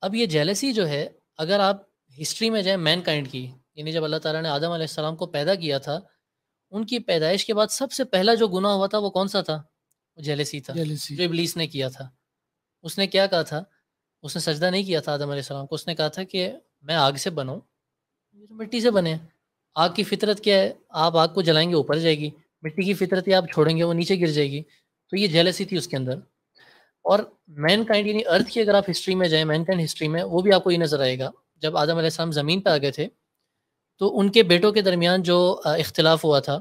اب یہ جیلسی جو ہے، اگر آپ ہسٹری میں جائیں مین کائنڈ کی، یعنی جب اللہ تعالیٰ نے آدم علیہ السلام کو پیدا کیا تھا، ان کی پیدائش کے بعد سب سے پہلا جو گناہ ہوا تھا وہ کون سا تھا؟ وہ جیلسی تھا، جیلسی. جو ابلیس نے کیا تھا۔ اس نے کیا کہا تھا؟ اس نے سجدہ نہیں کیا تھا آدم علیہ السلام کو، اس نے کہا تھا کہ میں آگ سے بنوں، یہ تو مٹی سے بنے ہیں۔ آگ کی فطرت کیا ہے؟ آپ آگ کو جلائیں گے اوپر جائے گی، مٹی کی فطرت ہے آپ چھوڑیں گے وہ نیچے گر جائے گی۔ تو یہ جیلسی تھی اس کے اندر۔ اور مین کائنڈ یعنی ارتھ کی اگر آپ ہسٹری میں جائیں، مین کائنڈ ہسٹری میں، وہ بھی آپ کو یہ نظر آئے گا، جب آدم علیہ السلام زمین پہ آ گئے تھے تو ان کے بیٹوں کے درمیان جو اختلاف ہوا تھا،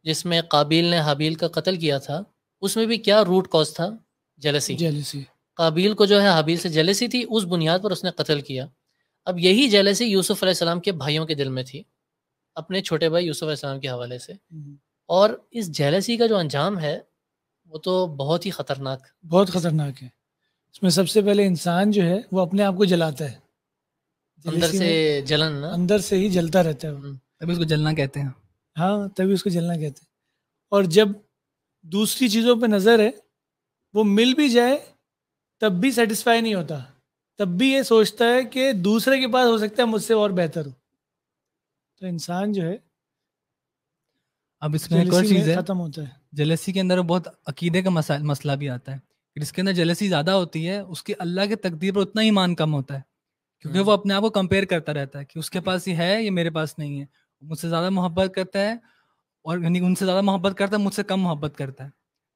جس میں قابیل نے حابیل کا قتل کیا تھا، اس میں بھی کیا روٹ کاز تھا؟ جیلسی۔ جیلسی. قابیل کو جو ہے حابیل سے جیلسی تھی، اس بنیاد پر اس نے قتل کیا۔ اب یہی جیلسی یوسف علیہ السلام کے بھائیوں کے دل میں تھی، اپنے چھوٹے بھائی یوسف علیہ السلام کے حوالے سے۔ اور اس جیلسی کا جو انجام ہے وہ تو بہت ہی خطرناک، بہت خطرناک ہے. اس میں سب سے پہلے انسان جو ہے وہ اپنے آپ کو جلاتا ہے. اندر جیلسی سے میں جلن نا۔ اندر سے ہی جلتا رہتا ہے وہ. تبھی اس کو جلنا کہتے ہیں. ہاں تبھی اس کو جلنا کہتے ہیں. اور جب دوسری چیزوں پہ نظر ہے، وہ مل بھی جائے تب بھی سیٹسفائی نہیں ہوتا، تب بھی یہ سوچتا ہے کہ دوسرے کے پاس ہو سکتا ہے مجھ سے اور بہتر ہو. تو انسان جو ہے اب اس میں ایک اور جیلسی میں چیز ہے، ختم ہوتا ہے. جیلسی کے اندر بہت عقیدے کا مسئلہ بھی آتا ہے. جس کے اندر جیلسی زیادہ ہوتی ہے اس کے اللہ کے تقدیر پر اتنا ایمان کم ہوتا ہے، کیونکہ وہ اپنے آپ کو کمپیئر کرتا رہتا ہے کہ اس کے پاس یہ ہے، یہ میرے پاس نہیں ہے. مجھ سے زیادہ محبت کرتا ہے، اور یعنی ان سے زیادہ محبت کرتا ہے، مجھ سے کم محبت کرتا ہے.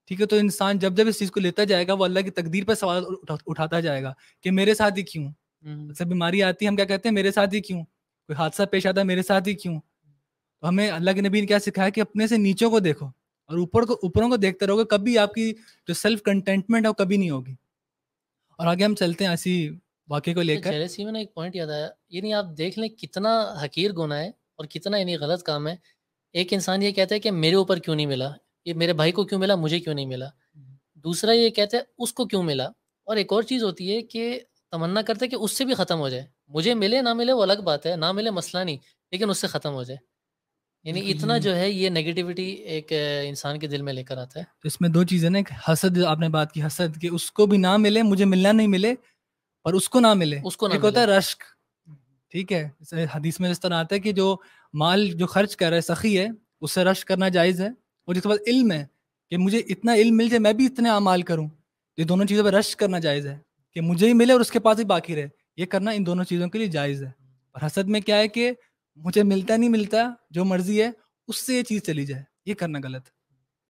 ٹھیک ہے، تو انسان جب اس چیز کو لیتا جائے گا، وہ اللہ کی تقدیر پر سوال اٹھاتا جائے گا کہ میرے ساتھ ہی کیوں. اکثر بیماری آتی ہے، ہم کیا کہتے ہیں؟ میرے ساتھ ہی کیوں. کوئی حادثہ پیش آتا ہے، میرے ساتھ ہی کیوں. تو ہمیں اللہ کے نبی نے کیا سکھایا کہ اپنے سے نیچوں کو دیکھو اور اوپروں کو دیکھتے رہو گے، کبھی آپ کی جو سیلف کنٹینٹمنٹ ہے وہ کبھی نہیں ہوگی. اور آگے ہم چلتے ہیں ایسی واقعے کو لے کر. جیلسی میں ایک پوائنٹ یاد آیا، یعنی آپ دیکھ لیں کتنا حقیر گناہ ہے اور کتنا یعنی غلط کام ہے۔ ایک انسان یہ کہتا ہے کہ میرے اوپر کیوں نہیں ملا، یہ میرے بھائی کو کیوں ملا، مجھے کیوں نہیں ملا۔ دوسرا یہ کہتا ہے اس کو کیوں ملا۔ اور ایک اور چیز ہوتی ہے کہ تمنا کرتا ہے کہ اس سے بھی ختم ہو جائے، مجھے ملے نہ ملے وہ الگ بات ہے، نہ ملے مسئلہ نہیں، لیکن اس سے ختم ہو جائے۔ یعنی اتنا جو ہے یہ نیگیٹیوٹی ایک انسان کے دل میں لے کر آتا ہے۔ تو اس میں دو چیزیں نا، ایک حسد، آپ نے بات کی حسد، کہ اس کو بھی نہ ملے، مجھے ملنا نہیں ملے، اور اس کو نہ ملے. اس کو نہ ایک ملے۔ ہوتا ہے رشک. ٹھیک ہے، حدیث میں اس طرح آتا ہے کہ جو مال جو خرچ کر رہا ہے سخی ہے، اس سے رشک کرنا جائز ہے. اور جس کے بعد علم ہے کہ مجھے اتنا علم مل جائے میں بھی اتنے اعمال کروں، یہ دونوں چیزوں پہ رشک کرنا جائز ہے. کہ مجھے ہی ملے اور اس کے پاس ہی باقی رہے، یہ کرنا ان دونوں چیزوں کے لیے جائز ہے. اور حسد میں کیا ہے کہ مجھے ملتا نہیں ملتا، جو مرضی ہے اس سے یہ چیز چلی جائے، یہ کرنا غلط ہے.